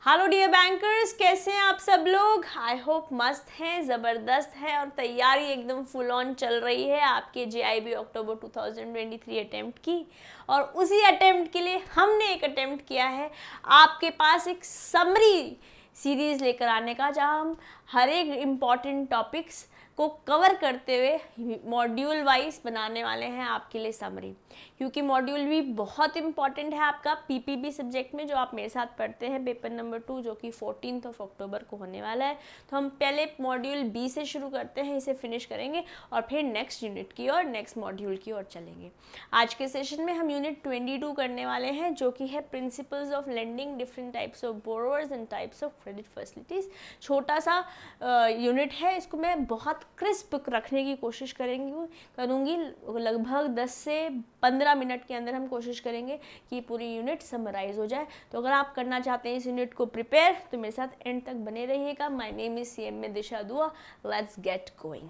Hello dear bankers, कैसे हैं आप सब लोग। आई होप मस्त हैं, ज़बरदस्त है और तैयारी एकदम फुल ऑन चल रही है आपके JIB अक्टूबर 2023 अटेम्प्ट की। और उसी अटेम्प्ट के लिए हमने एक अटेम्प्ट किया है आपके पास एक समरी सीरीज़ लेकर आने का, जहां हम हर एक इम्पॉर्टेंट टॉपिक्स को कवर करते हुए मॉड्यूल वाइज बनाने वाले हैं आपके लिए समरी। क्योंकि मॉड्यूल भी बहुत इंपॉर्टेंट है आपका PPB सब्जेक्ट में, जो आप मेरे साथ पढ़ते हैं पेपर नंबर 2, जो कि 14 अक्टूबर को होने वाला है। तो हम पहले मॉड्यूल B से शुरू करते हैं, इसे फिनिश करेंगे और फिर नेक्स्ट यूनिट की और नेक्स्ट मॉड्यूल की ओर चलेंगे। आज के सेशन में हम यूनिट 22 करने वाले हैं, जो कि है principles of lending, different types of borrowers and types of credit facilities. छोटा सा यूनिट है, इसको मैं बहुत क्रिस्प रखने की कोशिश करूँगी। लगभग 10 से 15 मिनट के अंदर हम कोशिश करेंगे कि पूरी यूनिट समराइज हो जाए। तो अगर आप करना चाहते हैं इस यूनिट को प्रिपेयर, तो मेरे साथ एंड तक बने रहिएगा। माय नेम इज CMA दिशा दुआ। Let's get going.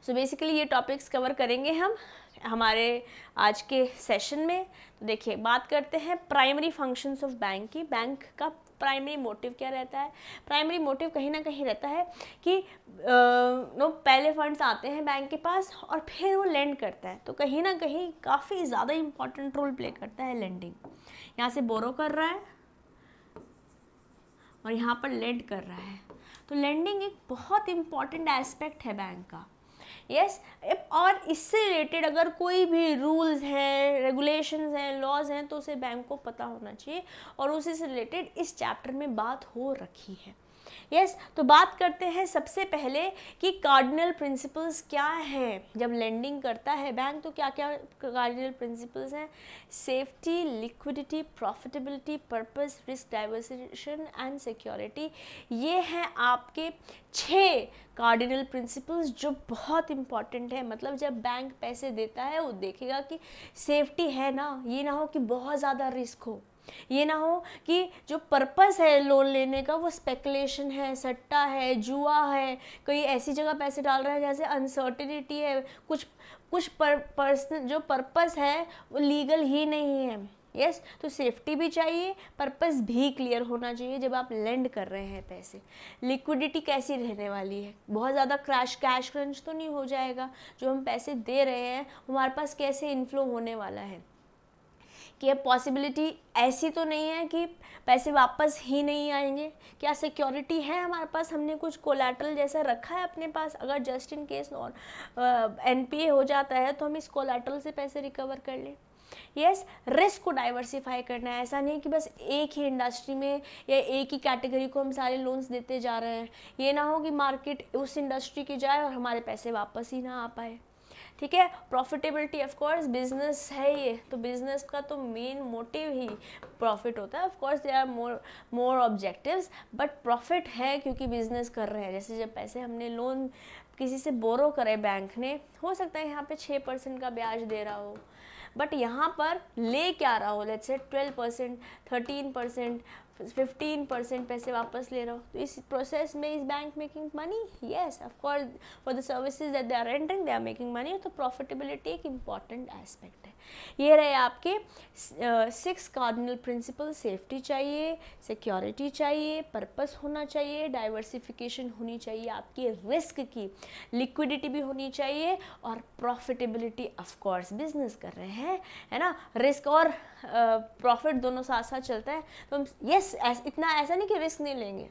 So basically ये टॉपिक्स कवर करेंगे हम हमारे आज के सेशन में। तो देखिए, बात करते हैं प्राइमरी फंक्शंस ऑफ बैंक की। बैंक का प्राइमरी मोटिव क्या रहता है? प्राइमरी मोटिव कहीं ना कहीं रहता है कि पहले फंड्स आते हैं बैंक के पास और फिर वो लेंड करता है। तो कहीं ना कहीं काफ़ी ज़्यादा इंपॉर्टेंट रोल प्ले करता है लेंडिंग। यहाँ से बोरो कर रहा है और यहाँ पर लेंड कर रहा है। तो लेंडिंग एक बहुत इंपॉर्टेंट एस्पेक्ट है बैंक का। यस और इससे रिलेटेड अगर कोई भी रूल्स हैं, रेगुलेशंस हैं, लॉज हैं, तो उसे बैंक को पता होना चाहिए और उसी से रिलेटेड इस चैप्टर में बात हो रखी है। यस तो बात करते हैं सबसे पहले कि कार्डिनल प्रिंसिपल्स क्या हैं। जब लेंडिंग करता है बैंक तो क्या क्या कार्डिनल प्रिंसिपल्स हैं? Safety, liquidity, profitability, purpose, risk diversification and security. ये हैं आपके 6 कार्डिनल प्रिंसिपल्स जो बहुत इंपॉर्टेंट है। मतलब जब बैंक पैसे देता है वो देखेगा कि सेफ्टी है ना, ये ना हो कि बहुत ज़्यादा रिस्क हो, ये ना हो कि जो पर्पस है लोन लेने का वो स्पेकुलेशन है, सट्टा है, जुआ है, कोई ऐसी जगह पैसे डाल रहा है जैसे अनसर्टिनिटी है, कुछ पर्सनल जो पर्पस है वो लीगल ही नहीं है। यस तो सेफ्टी भी चाहिए, पर्पस भी क्लियर होना चाहिए जब आप लेंड कर रहे हैं पैसे। लिक्विडिटी कैसी रहने वाली है? बहुत ज़्यादा कैश क्रंच तो नहीं हो जाएगा? जो हम पैसे दे रहे हैं हमारे पास कैसे इन्फ्लो होने वाला है? कि अब पॉसिबिलिटी ऐसी तो नहीं है कि पैसे वापस ही नहीं आएंगे? क्या सिक्योरिटी है हमारे पास? हमने कुछ कोलैटरल जैसा रखा है अपने पास, अगर जस्ट इन केस NPA हो जाता है तो हम इस कोलैटरल से पैसे रिकवर कर लें। यस रिस्क को डाइवर्सिफाई करना है। ऐसा नहीं कि बस एक ही इंडस्ट्री में या एक ही कैटेगरी को हम सारे लोन्स देते जा रहे हैं। ये ना हो कि मार्केट उस इंडस्ट्री की जाए और हमारे पैसे वापस ही ना आ पाए। ठीक है, प्रॉफिटेबिलिटी ऑफ कोर्स बिजनेस है ये, तो बिजनेस का तो मेन मोटिव ही प्रॉफिट होता है। Of course there are more objectives, but profit है क्योंकि बिजनेस कर रहे हैं। जैसे जब पैसे हमने लोन किसी से बोरो करे बैंक ने, हो सकता है यहाँ पे 6% का ब्याज दे रहा हो, बट यहाँ पर ले क्या रहा हो, लेट्स से 12%, 13%, 15% पैसे वापस ले रहा हो। तो इस प्रोसेस में is bank making money? Yes of course, for the services that they are rendering they are making money. तो प्रॉफिटेबिलिटी एक इम्पॉर्टेंट एस्पेक्ट है। ये रहे आपके 6 कार्डिनल प्रिंसिपल। सेफ्टी चाहिए, सिक्योरिटी चाहिए, पर्पस होना चाहिए, डाइवर्सिफिकेशन होनी चाहिए आपकी रिस्क की, लिक्विडिटी भी होनी चाहिए और प्रॉफिटेबिलिटी। ऑफ कोर्स बिजनेस कर रहे हैं, है ना, रिस्क और प्रॉफिट दोनों साथ साथ चलता है। तो हम इतना ऐसा नहीं कि रिस्क नहीं लेंगे,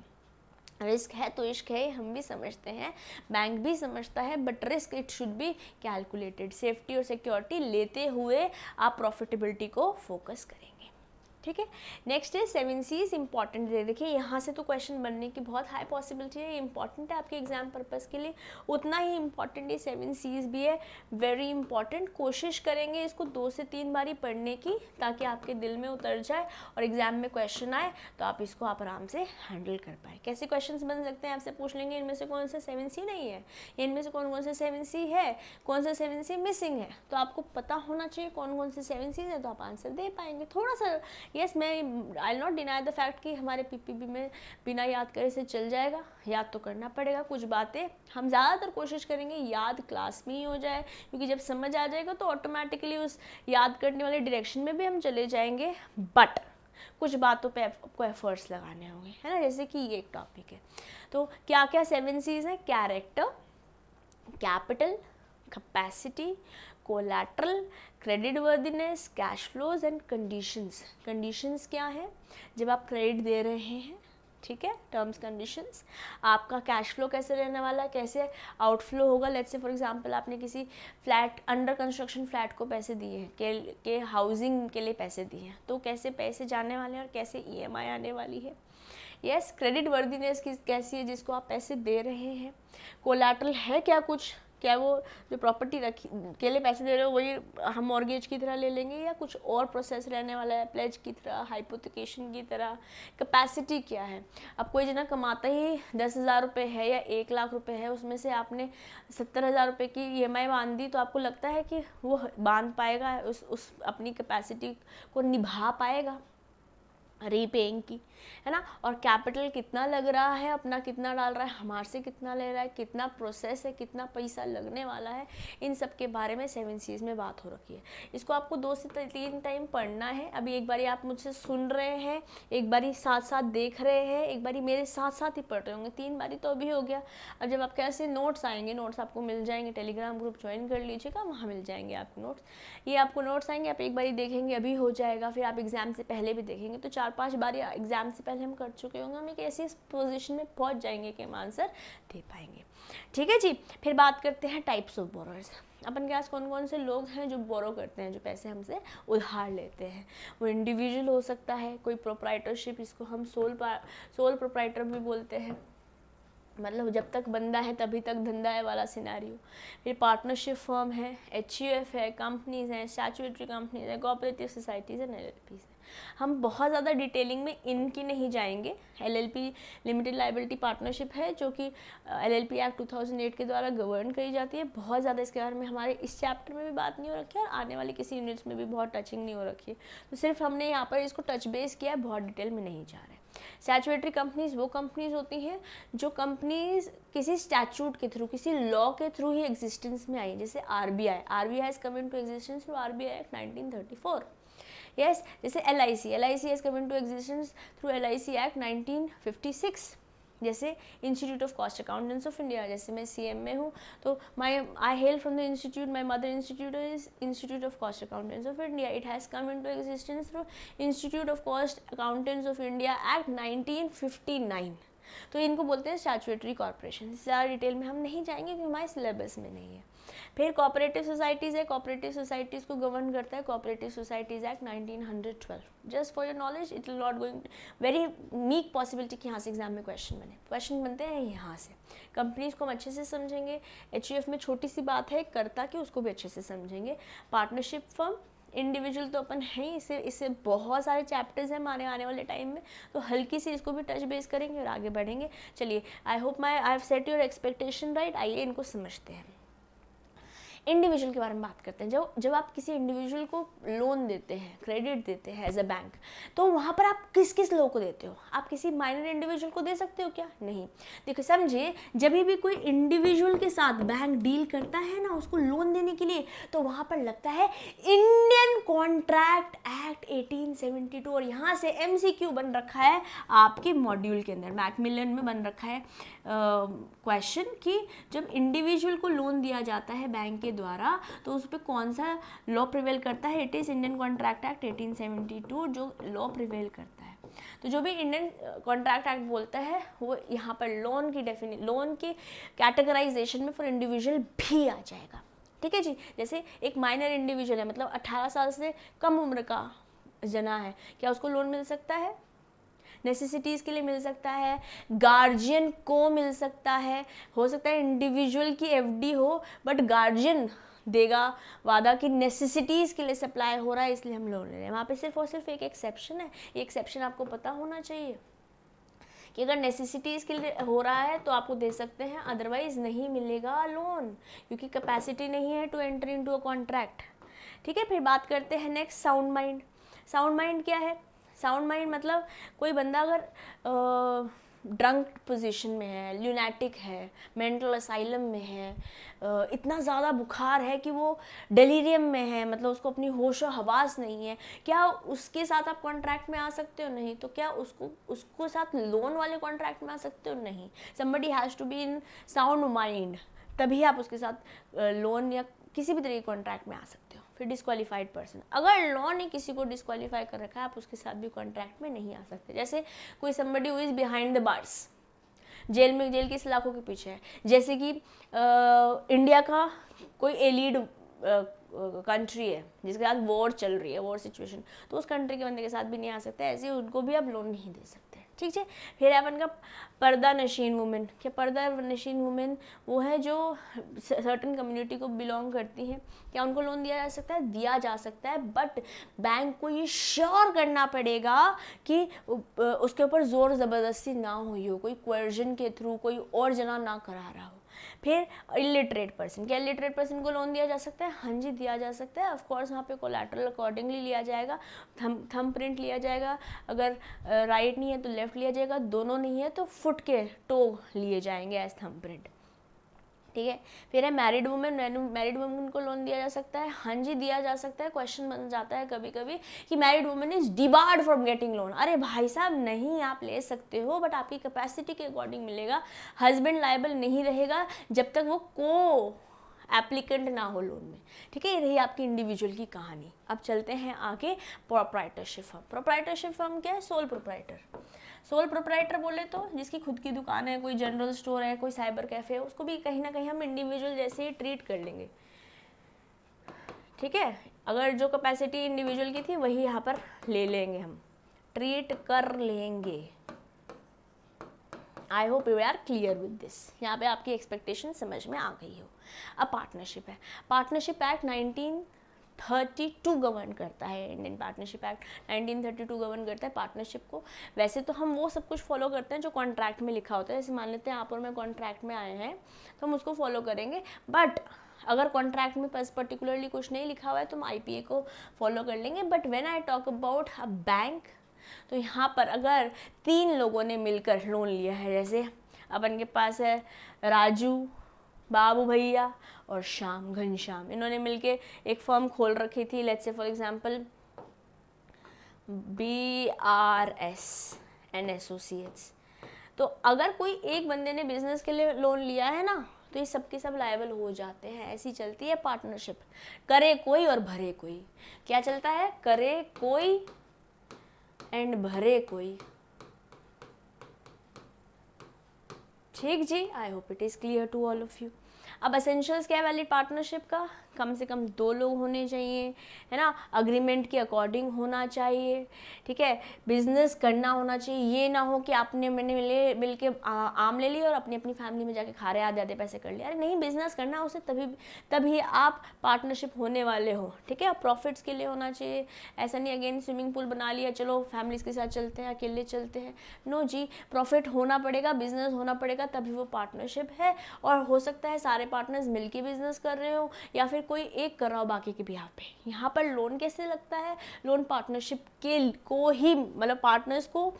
रिस्क है तो इश्क है, हम भी समझते हैं, बैंक भी समझता है, but risk it should be calculated. Safety और सिक्योरिटी लेते हुए आप प्रॉफिटेबिलिटी को फोकस करेंगे। ठीक है, नेक्स्ट है 7 C's इंपॉर्टेंट है। देखिए यहाँ से तो क्वेश्चन बनने की बहुत हाई पॉसिबिलिटी है, इंपॉर्टेंट है आपके एग्जाम पर्पस के लिए, उतना ही इंपॉर्टेंट ये 7 C's भी है, वेरी इंपॉर्टेंट। कोशिश करेंगे इसको 2 से 3 बारी पढ़ने की, ताकि आपके दिल में उतर जाए और एग्जाम में क्वेश्चन आए तो आप इसको आराम से हैंडल कर पाए। कैसे क्वेश्चन बन सकते हैं? आपसे पूछ लेंगे इनमें से कौन सा 7 C नहीं है, या इनमें से कौन कौन सा 7 C है, कौन सा 7 C मिसिंग है। तो आपको पता होना चाहिए कौन कौन से 7 C's है, तो आप आंसर दे पाएंगे। थोड़ा सा यस मैं आई नॉट डिनाई द फैक्ट कि हमारे PPB में बिना याद करे से चल जाएगा, याद तो करना पड़ेगा। कुछ बातें हम ज़्यादातर कोशिश करेंगे याद क्लास में ही हो जाए, क्योंकि जब समझ आ जाएगा तो ऑटोमेटिकली उस याद करने वाले डायरेक्शन में भी हम चले जाएंगे। बट कुछ बातों पे आपको एफर्ट्स लगाने होंगे, है ना, जैसे कि ये एक टॉपिक है। तो क्या क्या 7 C's हैं? Character, capital, capacity, collateral, credit worthiness, cash flows and conditions. Conditions क्या है? जब आप क्रेडिट दे रहे हैं, ठीक है, टर्म्स कंडीशंस, आपका कैश फ्लो कैसे रहने वाला है, कैसे आउटफ्लो होगा। लेट्स से फॉर एग्जांपल आपने किसी फ्लैट, अंडर कंस्ट्रक्शन फ्लैट को पैसे दिए हैं, के हाउसिंग के लिए पैसे दिए हैं, तो कैसे पैसे जाने वाले हैं और कैसे EMI आने वाली है। यस, क्रेडिट वर्दीनेस की कैसी है जिसको आप पैसे दे रहे हैं। कोलैटरल है क्या कुछ, क्या वो जो प्रॉपर्टी रखी के लिए पैसे दे रहे हो वही हम मॉर्गेज की तरह ले लेंगे या कुछ और प्रोसेस रहने वाला है, प्लेज की तरह, हाइपोथिकेशन की तरह। कैपेसिटी क्या है? अब कोई जना कमाता ही 10,000 रुपये है या 1,00,000 रुपये है, उसमें से आपने 70,000 रुपये की EMI बांध दी, तो आपको लगता है कि वो बांध पाएगा, उस अपनी कैपेसिटी को निभा पाएगा रीपेइंग की, है ना। और कैपिटल कितना लग रहा है, अपना कितना डाल रहा है, हमारे से कितना ले रहा है, कितना प्रोसेस है, कितना पैसा लगने वाला है, इन सब के बारे में 7 C's में बात हो रखी है। इसको आपको 2 से 3 टाइम पढ़ना है। अभी एक बारी आप मुझसे सुन रहे हैं, एक बारी साथ साथ देख रहे हैं, एक बारी मेरे साथ साथ ही पढ़ रहे होंगे, 3 बारी तो अभी हो गया। अब जब आपके ऐसे नोट्स आएंगे, नोट्स आपको मिल जाएंगे, टेलीग्राम ग्रुप ज्वाइन कर लीजिएगा, वहाँ मिल जाएंगे आपको नोट्स। ये आपको नोट्स आएंगे, आप एक बारी देखेंगे अभी हो जाएगा, फिर आप एग्जाम से पहले भी देखेंगे, तो 4-5 बार एग्जाम से पहले हम कर चुके होंगे, हम एक ऐसी पोजीशन में पहुंच जाएंगे कि हम आंसर दे पाएंगे। ठीक है जी। फिर बात करते हैं टाइप्स ऑफ बोरोअर्स। अपन के पास कौन कौन से लोग हैं जो बोरो करते हैं, जो पैसे हमसे उधार लेते हैं। वो इंडिविजुअल हो सकता है, कोई प्रोप्राइटरशिप, इसको हम सोल प्रोप्राइटर भी बोलते हैं, मतलब जब तक बंदा है तभी तक धंधा है वाला सिनेरियो। फिर पार्टनरशिप फर्म है, HUF है, कंपनीज हैं, स्टैट्यूटरी कंपनीज है, कोऑपरेटिव सोसाइटीज़ है, LLPs है। हम बहुत ज़्यादा डिटेलिंग में इनकी नहीं जाएंगे। LLP लिमिटेड लाइबिलिटी पार्टनरशिप है जो कि LLP एक्ट 2008 के द्वारा गवर्न करी जाती है। बहुत ज़्यादा इसके बारे में हमारे इस चैप्टर में भी बात नहीं हो रखी है और आने वाले किसी यूनिट्स में भी बहुत टचिंग नहीं हो रखी है, तो सिर्फ हमने यहाँ पर इसको टच बेस किया है, बहुत डिटेल में नहीं जा रहे। स्टैट्यूटरी कंपनीज वो कंपनीज होती हैं जो कंपनीज किसी स्टैट्यूट के थ्रू, किसी लॉ के थ्रू ही एग्जिस्टेंस में आई, जैसे RBI has come into existence through RBI Act 1934। Yes, जैसे LIC has come into existence through LIC Act 1956। जैसे Institute of Cost Accountants of India, जैसे मैं CM में हूँ तो I hail from the institute, my mother institute is Institute of Cost Accountants of India, it has come into existence through Institute of Cost Accountants of India Act 1959। तो इनको बोलते हैं statutory corporation. ज़्यादा detail में हम नहीं जाएंगे क्योंकि हमारे सिलेबस में नहीं है। फिर कोऑपरेटिव सोसाइटीज़ है, कोऑपरेटिव सोसाइटीज़ को गवर्न करता है cooperative societies act 1912। Just for your knowledge, it will not going, very meek possibility कि यहाँ से एग्जाम में क्वेश्चन बनते हैं यहाँ से। कंपनीज को हम अच्छे से समझेंगे। HUF में छोटी सी बात है करता कि उसको भी अच्छे से समझेंगे। पार्टनरशिप फर्म, इंडिविजुअल तो अपन है ही, इससे बहुत सारे चैप्टर्स हैं हमारे आने वाले टाइम में, तो हल्की सी इसको भी टच बेस करेंगे और आगे बढ़ेंगे। चलिए, I hope I have set your expectation right. आइए इनको समझते हैं। इंडिविजुअल के बारे में बात करते हैं। जब आप किसी इंडिविजुअल को लोन देते हैं, क्रेडिट देते हैं एज अ बैंक, तो वहाँ पर आप किस किस लोगों को देते हो? आप किसी माइनर इंडिविजुअल को दे सकते हो क्या? नहीं। देखो समझिए, जब भी कोई इंडिविजुअल के साथ बैंक डील करता है ना उसको लोन देने के लिए, तो वहाँ पर लगता है इंडियन कॉन्ट्रैक्ट एक्ट 1872, और यहाँ से MCQ बन रखा है आपके मॉड्यूल के अंदर, मैकमिलन में बन रखा है क्वेश्चन कि जब इंडिविजुअल को लोन दिया जाता है बैंक के द्वारा तो उस पर कौन सा लॉ प्रिवेल करता है? It is Indian contract act 1872 जो लॉ प्रिवेल करता है। तो जो भी इंडियन कॉन्ट्रैक्ट एक्ट बोलता है वो यहाँ पर लोन की कैटेगराइजेशन में फॉर इंडिविजुअल भी आ जाएगा। ठीक है जी। जैसे एक माइनर इंडिविजुअल है, मतलब 18 साल से कम उम्र का जना है, क्या उसको लोन मिल सकता है? नेसेसिटीज़ के लिए मिल सकता है, गार्जियन को मिल सकता है, हो सकता है इंडिविजुअल की FD हो बट गार्जियन देगा वादा कि नेसेसिटीज़ के लिए सप्लाई हो रहा है इसलिए हम लोन ले रहे हैं। वहाँ पे सिर्फ और सिर्फ एक एक्सेप्शन है, ये एक्सेप्शन आपको पता होना चाहिए कि अगर नेसेसिटीज़ के लिए हो रहा है तो आपको दे सकते हैं, अदरवाइज नहीं मिलेगा लोन क्योंकि कैपेसिटी नहीं है to enter into a contract. ठीक है। फिर बात करते हैं next, sound mind. Sound mind क्या है? साउंड माइंड मतलब कोई बंदा अगर ड्रंक पोजीशन में है, ल्यूनेटिक है, मेंटल असाइलम में है, इतना ज़्यादा बुखार है कि वो डेलीरियम में है, मतलब उसको अपनी होशो हवास नहीं है, क्या उसके साथ आप कॉन्ट्रैक्ट में आ सकते हो? नहीं। तो क्या उसको साथ लोन वाले कॉन्ट्रैक्ट में आ सकते हो? नहीं। Somebody has to be in sound mind, तभी आप उसके साथ लोन या किसी भी तरह के कॉन्ट्रैक्ट में आ सकते हो। फिर डिस्क्वालीफाइड पर्सन, अगर लॉ ने किसी को डिस्क्वालीफाई कर रखा है, आप उसके साथ भी कॉन्ट्रैक्ट में नहीं आ सकते। जैसे कोई somebody who is behind the bars, जेल की सलाखों के पीछे है, जैसे कि इंडिया का कोई एलिड कंट्री है जिसके साथ वॉर चल रही है, वॉर सिचुएशन, तो उस कंट्री के बंदे के साथ भी नहीं आ सकते, ऐसे उनको भी आप लोन नहीं दे सकते। ठीक है। फिर है अपन का पर्दा नशीन वुमेन। क्या पर्दा नशीन वुमेन वो है जो सर्टन कम्युनिटी को बिलोंग करती हैं, क्या उनको लोन दिया जा सकता है? दिया जा सकता है, बट बैंक को ये श्योर करना पड़ेगा कि उसके ऊपर ज़ोर ज़बरदस्ती ना हुई हो, कोई क्वर्जन के थ्रू कोई और जना ना करा रहा हो। फिर इलिटरेट पर्सन, क्या इलिटरेट पर्सन को लोन दिया जा सकता है? हाँ जी, दिया जा सकता है। ऑफ कोर्स वहाँ पे कोलैटरल अकॉर्डिंगली लिया जाएगा, थंब प्रिंट लिया जाएगा, अगर राइट नहीं है तो लेफ्ट लिया जाएगा, दोनों नहीं है तो फुट के टो लिए जाएंगे एज थंब प्रिंट। ठीक है। फिर है मैरिड वुमेन। मैरिड वुमेन को लोन दिया जा सकता है? हाँ जी, दिया जा सकता है। क्वेश्चन बन जाता है कभी कभी कि married women is debarred from getting loan. अरे भाई साहब, नहीं, आप ले सकते हो, बट आपकी कैपेसिटी के अकॉर्डिंग मिलेगा। हस्बैंड लायबल नहीं रहेगा जब तक वो को एप्लीकेंट ना हो लोन में। ठीक है, ये रही आपकी इंडिविजुअल की कहानी। अब चलते हैं आगे प्रोप्राइटरशिप फर्म। प्रोप्राइटरशिप फर्म क्या है? Sole proprietor. सोल प्रोप्राइटर बोले तो जिसकी खुद की दुकान है, कोई जनरल स्टोर है, कोई साइबर कैफे है, उसको भी कहीं ना कहीं हम इंडिविजुअल जैसे ही ट्रीट कर लेंगे। ठीक है, अगर जो कैपेसिटी इंडिविजुअल की थी वही यहाँ पर ले लेंगे, हम ट्रीट कर लेंगे। I hope you are clear with this. यहाँ पे आपकी एक्सपेक्टेशन समझ में आ गई हो। अब पार्टनरशिप है। पार्टनरशिप एक्ट 1932 गवर्न करता है। इंडियन पार्टनरशिप एक्ट 1932 गवर्न करता है पार्टनरशिप को। वैसे तो हम वो सब कुछ फॉलो करते हैं जो कॉन्ट्रैक्ट में लिखा होता है। जैसे मान लेते हैं आप और मैं कॉन्ट्रैक्ट में आए हैं तो हम उसको फॉलो करेंगे, बट अगर कॉन्ट्रैक्ट में पर्टिकुलरली कुछ नहीं लिखा हुआ है तो हम IPA को फॉलो कर लेंगे। But when I talk about a bank, तो यहाँ पर अगर 3 लोगों ने मिलकर लोन लिया है, जैसे अपन के पास है राजू, बाबू भैया और श्याम, घनश्याम, इन्होंने मिलके एक फर्म खोल रखी थी, let's say for example BRS and associates. तो अगर कोई एक बंदे ने बिजनेस के लिए लोन लिया है ना, तो ये सब के सब लायबल हो जाते हैं। ऐसी चलती है पार्टनरशिप। करे कोई और भरे कोई। क्या चलता है? करे कोई एंड भरे कोई। ठीक जी, I hope it is clear to all of you. अब एसेंशियल्स क्या है वैलिड पार्टनरशिप का? कम से कम 2 लोग होने चाहिए, है ना, अग्रीमेंट के अकॉर्डिंग होना चाहिए। ठीक है, बिजनेस करना होना चाहिए। ये ना हो कि आपने मैंने मिल के आम ले लिया और अपनी अपनी फैमिली में जाके खा रहे, आधे आधे पैसे कर लिया। अरे नहीं, बिजनेस करना उसे तभी आप पार्टनरशिप होने वाले हो। ठीक है, प्रॉफिट्स के लिए होना चाहिए। ऐसा नहीं अगेन स्विमिंग पूल बना लिया, चलो फैमिलीज के साथ चलते हैं, अकेले चलते हैं। नो जी, प्रॉफिट होना पड़ेगा, बिजनेस होना पड़ेगा, तभी वो पार्टनरशिप है। और हो सकता है सारे पार्टनर्स मिलके बिजनेस कर रहे हो या फिर कोई एक कर रहा हो बाकी के बिहाफ पे। यहाँ पर लोन कैसे लगता है? लोन पार्टनरशिप के को ही, मतलब पार्टनर्स को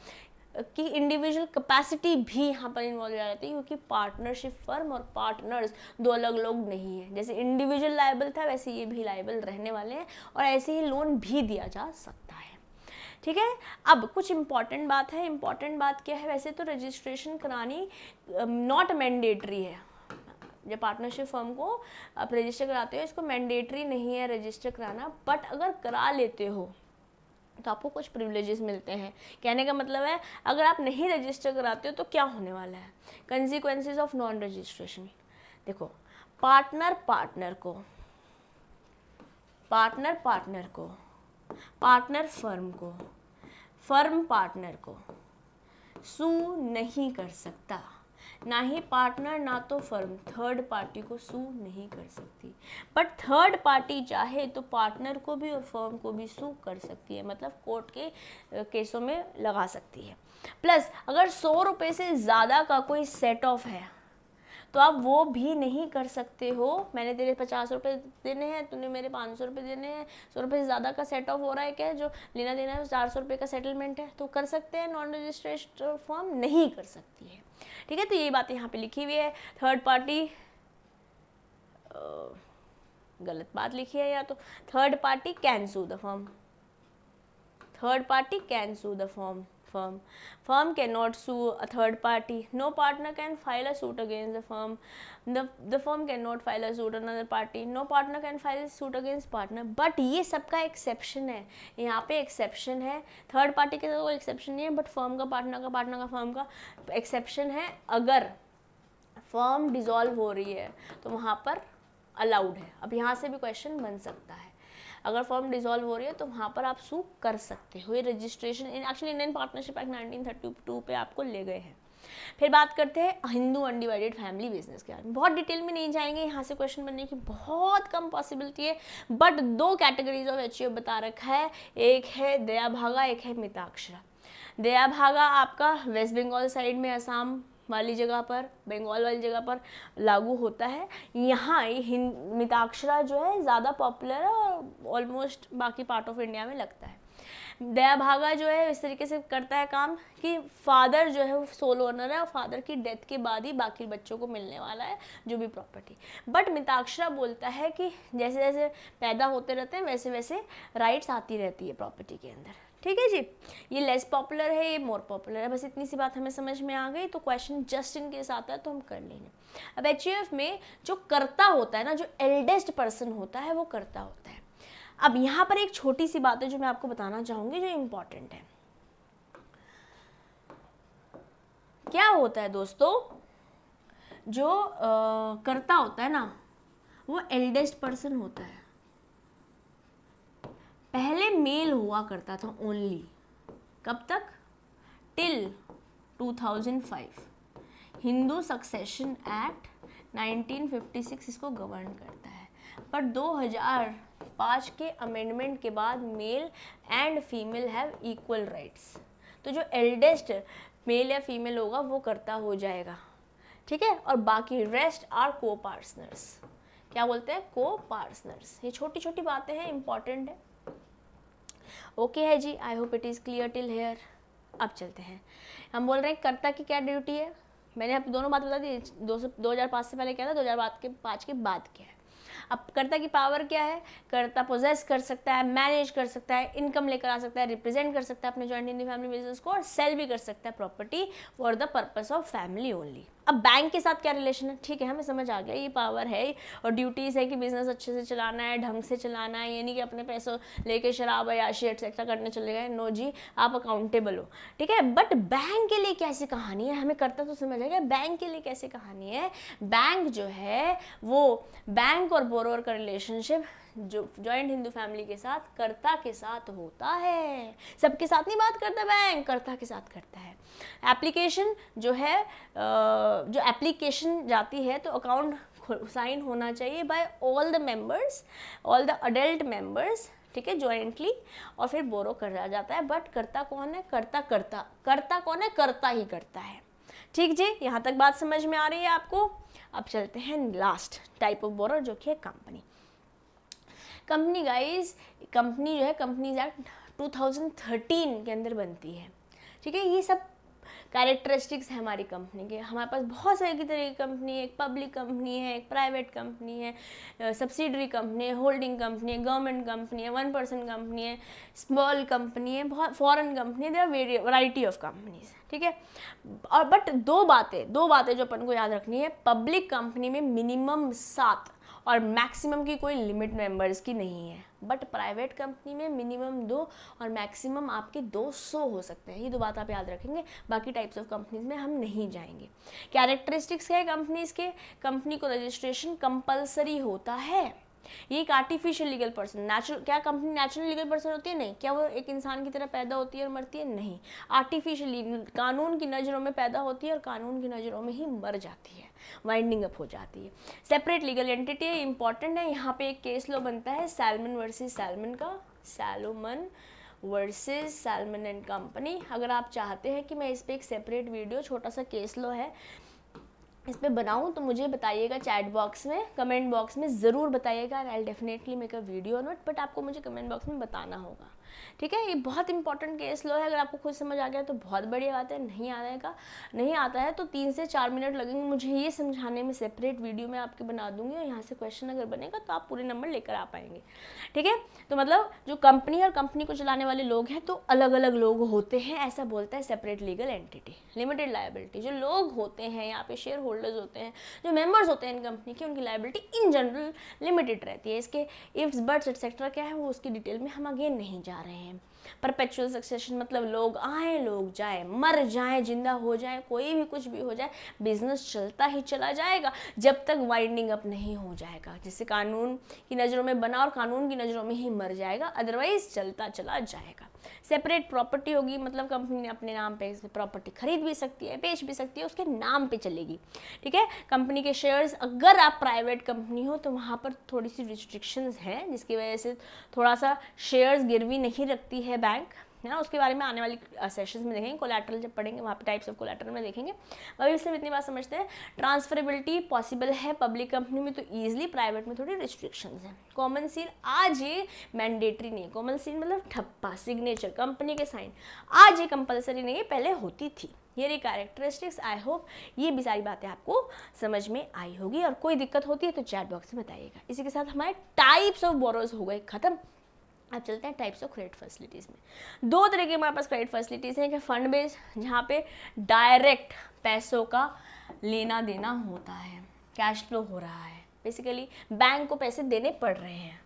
की इंडिविजुअल कैपेसिटी भी यहाँ पर इन्वॉल्व आ जाती है, क्योंकि पार्टनरशिप फर्म और पार्टनर्स 2 अलग लोग नहीं है। जैसे इंडिविजुअल लायबल था वैसे ये भी लायबल रहने वाले हैं, और ऐसे ही लोन भी दिया जा सकता है। ठीक है, अब कुछ इंपॉर्टेंट बात है। इंपॉर्टेंट बात क्या है? वैसे तो रजिस्ट्रेशन करानी नॉट मैंडेटरी है। जब पार्टनरशिप फर्म को आप रजिस्टर कराते हो, इसको मैंडेटरी नहीं है रजिस्टर कराना, बट अगर करा लेते हो तो आपको कुछ प्रिविलेजेस मिलते हैं। कहने का मतलब है, अगर आप नहीं रजिस्टर कराते हो तो क्या होने वाला है? Consequences of non registration. देखो, पार्टनर पार्टनर को, पार्टनर फर्म को, फर्म पार्टनर को सू नहीं कर सकता। ना ही पार्टनर ना तो फर्म थर्ड पार्टी को सू नहीं कर सकती। बट थर्ड पार्टी चाहे तो पार्टनर को भी और फर्म को भी सू कर सकती है, मतलब कोर्ट के केसों में लगा सकती है। प्लस अगर 100 रुपये से ज़्यादा का कोई सेट ऑफ है तो आप वो भी नहीं कर सकते हो। मैंने तेरे 50 रुपये देने हैं, तूने मेरे 500 रुपये देने हैं, 100 रुपये से ज़्यादा का सेट ऑफ हो रहा है क्या, जो लेना देना है 400 रुपये का सेटलमेंट है, तो कर सकते हैं। नॉन रजिस्ट्रेशन फॉर्म नहीं कर सकती है, ठीक है। तो ये बात यहाँ पे लिखी हुई है। थर्ड पार्टी, गलत बात लिखी है, या तो third party can sue the firm, third party can sue the firm cannot sue a third party. No partner can file a suit against the firm. The firm cannot file a suit another party. No partner can file a suit against partner. But ये सबका exception है, यहाँ पे exception है। Third party के साथ कोई exception नहीं है, बट फर्म का, पार्टनर का, पार्टनर का फर्म का एक्सेप्शन है। अगर फर्म डिसॉल्व हो रही है तो वहाँ पर अलाउड है। अब यहाँ से भी क्वेश्चन बन सकता है, अगर फर्म डिसॉल्व हो रही है तो वहाँ पर आप सू कर सकते हो। ये registration actually Indian partnership act 1932 पे आपको ले गए हैं। फिर बात करते हैं हिंदू अनडिवाइडेड फैमिली बिजनेस के बारे में। बहुत डिटेल में नहीं जाएंगे, यहाँ से क्वेश्चन बनने की बहुत कम पॉसिबिलिटी है, बट 2 कैटेगरीज ऑफ एचयूएफ बता रखा है। एक है दया भागा, एक है मिताक्षरा। दया भागा आपका वेस्ट बंगाल साइड में, असम वाली जगह पर, बंगाल वाली जगह पर लागू होता है। यहाँ मिताक्षरा जो है ज़्यादा पॉपुलर है और ऑलमोस्ट बाकी पार्ट ऑफ इंडिया में लगता है। दया भागा जो है इस तरीके से करता है काम कि फादर जो है वो सोल ओनर है और फादर की डेथ के बाद ही बाकी बच्चों को मिलने वाला है जो भी प्रॉपर्टी। बट मिताक्षरा बोलता है कि जैसे जैसे पैदा होते रहते हैं वैसे वैसे राइट्स आती रहती है प्रॉपर्टी के अंदर, ठीक है जी। ये लेस पॉपुलर है, ये मोर पॉपुलर है। बस इतनी सी बात हमें समझ में आ गई, तो क्वेश्चन जस्ट इन केस आता है तो हम कर लेंगे। अब एचयूएफ में जो कर्ता होता है ना, जो एल्डेस्ट पर्सन होता है वो कर्ता होता है। अब यहाँ पर एक छोटी सी बात है जो मैं आपको बताना चाहूँगी, जो इम्पॉर्टेंट है। क्या होता है दोस्तों, जो कर्ता होता है ना वो एल्डेस्ट पर्सन होता है। पहले मेल हुआ करता था ओनली, कब तक, टिल 2005। हिंदू सक्सेशन एक्ट 1956 इसको गवर्न करता है। पर 2005 के अमेंडमेंट के बाद male and female have equal rights. तो जो एल्डेस्ट मेल या फीमेल होगा वो कर्ता हो जाएगा, ठीक है। और बाकी रेस्ट आर को पार्टनर्स। क्या बोलते हैं, को पार्टनर्स। ये छोटी छोटी बातें हैं, इंपॉर्टेंट है। ओके है जी, I hope it is clear till here. अब चलते हैं, हम बोल रहे हैं कर्ता की क्या ड्यूटी है। मैंने आपको दोनों बात बता दी, 2005 से पहले क्या था, 2005 के बाद क्या है। अब कर्ता की पावर क्या है, कर्ता पोजेस कर सकता है, मैनेज कर सकता है, इनकम लेकर आ सकता है, रिप्रेजेंट कर सकता है अपने जॉइंट हिंदू फैमिली बिजनेस को, और सेल भी कर सकता है property for the purpose of family only. अब बैंक के साथ क्या रिलेशन है, ठीक है, हमें समझ आ गया, ये पावर है और ड्यूटीज़ है कि बिजनेस अच्छे से चलाना है, ढंग से चलाना है। ये नहीं कि अपने पैसों लेके शराब अयाशी एक्सेट्रा करने चले गए। नो जी, आप अकाउंटेबल हो, ठीक है। बट बैंक के लिए कैसी कहानी है, हमें करता तो समझ आएगा, बैंक के लिए कैसी कहानी है। बैंक जो है वो बैंक और बोरोवर का रिलेशनशिप जो जॉइंट हिंदू फैमिली के साथ कर्ता के साथ होता है। सबके साथ नहीं बात करता बैंक, कर्ता के साथ करता है। एप्लीकेशन जो है, जो एप्लीकेशन जाती है तो अकाउंट साइन होना चाहिए by all the members, all the adult members, ठीक है, जॉइंटली, और फिर बोरो करा जाता है। बट कर्ता कौन है, कर्ता कौन है, कर्ता ही करता है, ठीक जी। यहाँ तक बात समझ में आ रही है आपको। अब चलते हैं लास्ट टाइप ऑफ बोरो, जो कि है कंपनी। कंपनी गाइस, कंपनी जो है कंपनीज एक्ट 2013 के अंदर बनती है, ठीक है। ये सब कैरेक्टरिस्टिक्स है हमारी कंपनी के। हमारे पास बहुत सारी तरह की कंपनी है, एक पब्लिक कंपनी है, एक प्राइवेट कंपनी है, सब्सिडरी कंपनी है, होल्डिंग कंपनी है, गवर्नमेंट कंपनी है, 1% कंपनी है, स्मॉल कंपनी है, बहुत फॉरेन कंपनी है, there are variety of companies, ठीक है। और बट दो बातें जो अपन को याद रखनी है, पब्लिक कंपनी में मिनिमम 7 और मैक्सिमम की कोई लिमिट मेंबर्स की नहीं है। बट प्राइवेट कंपनी में मिनिमम 2 और मैक्सिमम आपके 200 हो सकते हैं। ये 2 बात आप याद रखेंगे, बाकी टाइप्स ऑफ कंपनीज में हम नहीं जाएंगे। कैरेक्टरिस्टिक्स है कंपनीज के, कंपनी को रजिस्ट्रेशन कंपलसरी होता है। ये एक आर्टिफिशियल लीगल पर्सन, नेचुरल, क्या कंपनी नेचुरल लीगल पर्सन होती है, नहीं। क्या वो एक इंसान की तरह पैदा होती है और मरती है, नहीं। आर्टिफिशियली कानून की नज़रों में पैदा होती है और कानून की नज़रों में ही मर जाती है, वाइंडिंग अप हो जाती है। सेपरेट लीगल एंटिटी है, इंपॉर्टेंट है। यहाँ पे एक केस लॉ बनता है सैलमन वर्सेस सैलमन का, Salomon versus salmon and company. अगर आप चाहते हैं कि मैं इस पर एक सेपरेट वीडियो, छोटा सा केस लॉ है, इस पे बनाऊँ तो मुझे बताइएगा चैट बॉक्स में, कमेंट बॉक्स में ज़रूर बताइएगा, and I definitely make a video on it, but आपको मुझे कमेंट बॉक्स में बताना होगा, ठीक है। ये बहुत इंपॉर्टेंट केस लॉ है, अगर आपको खुद समझ आ गया तो बहुत बढ़िया बात है, नहीं आता है तो 3 से 4 मिनट लगेंगे मुझे ये समझाने में, सेपरेट वीडियो में आपके बना दूंगी, और यहाँ से क्वेश्चन अगर बनेगा तो आप पूरे नंबर लेकर आ पाएंगे, ठीक है। तो मतलब जो कंपनी और कंपनी को चलाने वाले लोग हैं तो अलग अलग लोग होते हैं, ऐसा बोलता है separate legal entity. Limited liability, जो लोग होते हैं यहाँ पे, शेयर होल्डर्स होते हैं, जो मेंबर्स होते हैं इन कंपनी के, उनकी लायबिलिटी इन जनरल लिमिटेड रहती है। इसके इफ्स बट्स एटसेट्रा क्या है वो उसकी डिटेल में हम अगेन नहीं जा रहे हैं। परपेचुअल सक्सेशन मतलब लोग आए लोग जाए, मर जाए जिंदा हो जाए, कोई भी कुछ भी हो जाए, बिजनेस चलता ही चला जाएगा जब तक वाइंडिंग अप नहीं हो जाएगा, जिससे कानून की नज़रों में बना और कानून की नज़रों में ही मर जाएगा, अदरवाइज चलता चला जाएगा। सेपरेट प्रॉपर्टी होगी, मतलब कंपनी ने अपने नाम पे प्रॉपर्टी खरीद भी सकती है, बेच भी सकती है, उसके नाम पे चलेगी, ठीक है। कंपनी के शेयर्स, अगर आप प्राइवेट कंपनी हो तो वहाँ पर थोड़ी सी रिस्ट्रिक्शंस हैं, जिसकी वजह से थोड़ा सा शेयर्स गिरवी नहीं रखती है बैंक, है ना। उसके बारे में आने वाली सेशंस में देखेंगे, कोलैटरल जब पढ़ेंगे वहाँ पे टाइप्स ऑफ कोलैटरल में देखेंगे। अभी सिर्फ इतनी बात समझते हैं, ट्रांसफरेबिलिटी पॉसिबल है पब्लिक कंपनी में तो ईजिली, प्राइवेट में थोड़ी रिस्ट्रिक्शंस हैं। कॉमन सील आज ये मैंडेटरी नहीं है, कॉमन सील मतलब ठप्पा सिग्नेचर कंपनी के साइन, आज ये कंपलसरी नहीं है, पहले होती थी। ये रही कैरेक्टरिस्टिक्स। आई होप ये भी सारी बातें आपको समझ में आई होगी, और कोई दिक्कत होती है तो चैट बॉक्स में बताइएगा। इसी के साथ हमारे टाइप्स ऑफ बोरोज हो गए खत्म। अब चलते हैं टाइप्स ऑफ क्रेडिट फैसिलिटीज़ में। 2 तरह की हमारे पास क्रेडिट फैसिलिटीज़ हैं कि फंड बेस्ड, जहाँ पे डायरेक्ट पैसों का लेना देना होता है, कैश फ्लो हो रहा है, बेसिकली बैंक को पैसे देने पड़ रहे हैं,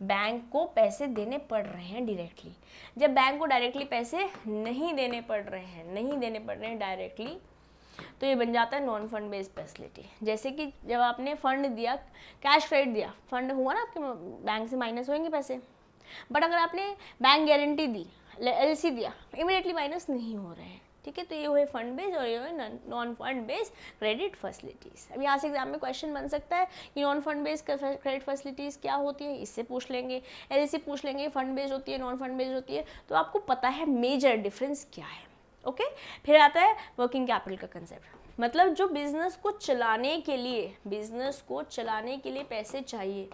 बैंक को पैसे देने पड़ रहे हैं डायरेक्टली। जब बैंक को डायरेक्टली पैसे नहीं देने पड़ रहे हैं डायरेक्टली, तो ये बन जाता है नॉन फंड बेस्ड फैसिलिटी। जैसे कि जब आपने फंड दिया, कैश क्रेडिट दिया, फंड हुआ ना आपके, बैंक से माइनस होंगे पैसे, बट अगर आपने बैंक गारंटी दी, एलसी दिया, इमीडिएटली माइनस नहीं हो रहे हैं, ठीक है। तो ये हुए फंड बेस्ड और ये हुए non fund based credit facilities. अब यहाँ से एग्जाम में क्वेश्चन बन सकता है कि non fund based credit facilities क्या होती है, इससे पूछ लेंगे, एलसी पूछ लेंगे, फंड बेस्ड होती है, नॉन फंड बेस्ड होती है, तो आपको पता है मेजर डिफरेंस क्या है, ओके। फिर आता है वर्किंग कैपिटल का कंसेप्ट, मतलब जो बिजनेस को चलाने के लिए पैसे चाहिए,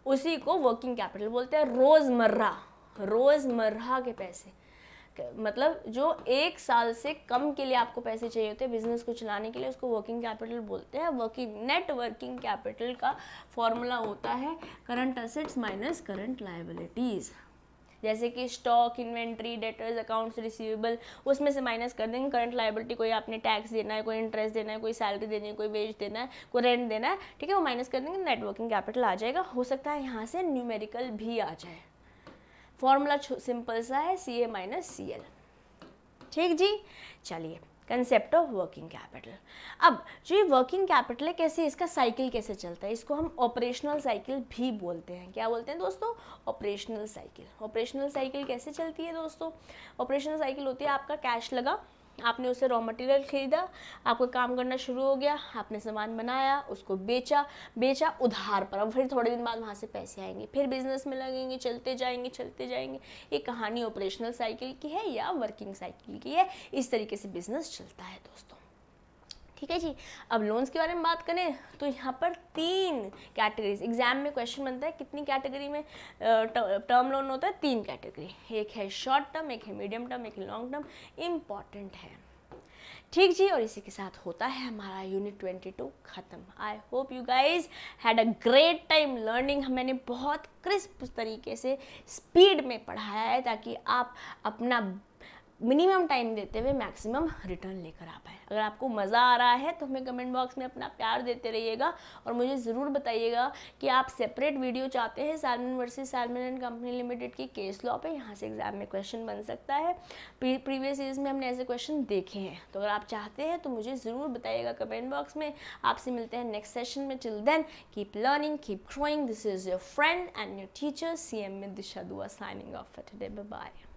उसी को वर्किंग कैपिटल बोलते हैं। रोज़मर्रा के पैसे, मतलब जो 1 साल से कम के लिए आपको पैसे चाहिए होते हैं बिजनेस को चलाने के लिए, उसको वर्किंग कैपिटल बोलते हैं। नेट वर्किंग कैपिटल का फॉर्मूला होता है current assets minus current liabilities. जैसे कि stock, inventory, debtors, accounts receivable, उसमें से माइनस कर देंगे करंट लायबिलिटी। कोई आपने टैक्स देना है, कोई इंटरेस्ट देना है, कोई सैलरी देनी है, कोई वेज देना है, कोई रेंट देना है, ठीक है, वो माइनस कर देंगे, नेट वर्किंग कैपिटल आ जाएगा। हो सकता है यहाँ से न्यूमेरिकल भी आ जाए। फॉर्मूला सिंपल सा है, CA माइनस CL, ठीक जी। चलिए, कंसेप्ट ऑफ वर्किंग कैपिटल। अब जो ये वर्किंग कैपिटल है, कैसे इसका साइकिल कैसे चलता है, इसको हम ऑपरेशनल साइकिल भी बोलते हैं। क्या बोलते हैं दोस्तों? Operational cycle. ऑपरेशनल साइकिल कैसे चलती है दोस्तों? ऑपरेशनल साइकिल होती है, आपका कैश लगा, आपने उससे रॉ मटेरियल खरीदा, आपको काम करना शुरू हो गया, आपने सामान बनाया, उसको बेचा उधार पर, अब फिर थोड़े दिन बाद वहाँ से पैसे आएंगे, फिर बिजनेस में लगेंगे, चलते जाएंगे। ये कहानी ऑपरेशनल साइकिल की है या वर्किंग साइकिल की है। इस तरीके से बिजनेस चलता है दोस्तों, ठीक है जी। अब लोन्स के बारे में बात करें तो यहाँ पर 3 कैटेगरीज, एग्जाम में क्वेश्चन बनता है कितनी कैटेगरी में टर्म लोन होता है, 3 कैटेगरी, एक है शॉर्ट टर्म, एक है मीडियम टर्म, एक है लॉन्ग टर्म, इम्पॉर्टेंट है, ठीक जी। और इसी के साथ होता है हमारा यूनिट 22 खत्म। आई hope you guys had a great time learning. मैंने बहुत क्रिस्प तरीके से स्पीड में पढ़ाया है ताकि आप अपना मिनिमम टाइम देते हुए मैक्सिमम रिटर्न लेकर आ पाए। अगर आपको मज़ा आ रहा है तो हमें कमेंट बॉक्स में अपना प्यार देते रहिएगा, और मुझे ज़रूर बताइएगा कि आप सेपरेट वीडियो चाहते हैं salmon versus salmon and company limited की केस लॉ पे। यहाँ से एग्जाम में क्वेश्चन बन सकता है, प्रीवियस ईयर्स में हमने ऐसे क्वेश्चन देखे हैं। तो अगर आप चाहते हैं तो मुझे ज़रूर बताइएगा कमेंट बॉक्स में। आपसे मिलते हैं नेक्स्ट सेशन में। Till then keep learning, keep growing. This is your friend and your teacher CM Disha Dua signing off for today. Bye bye.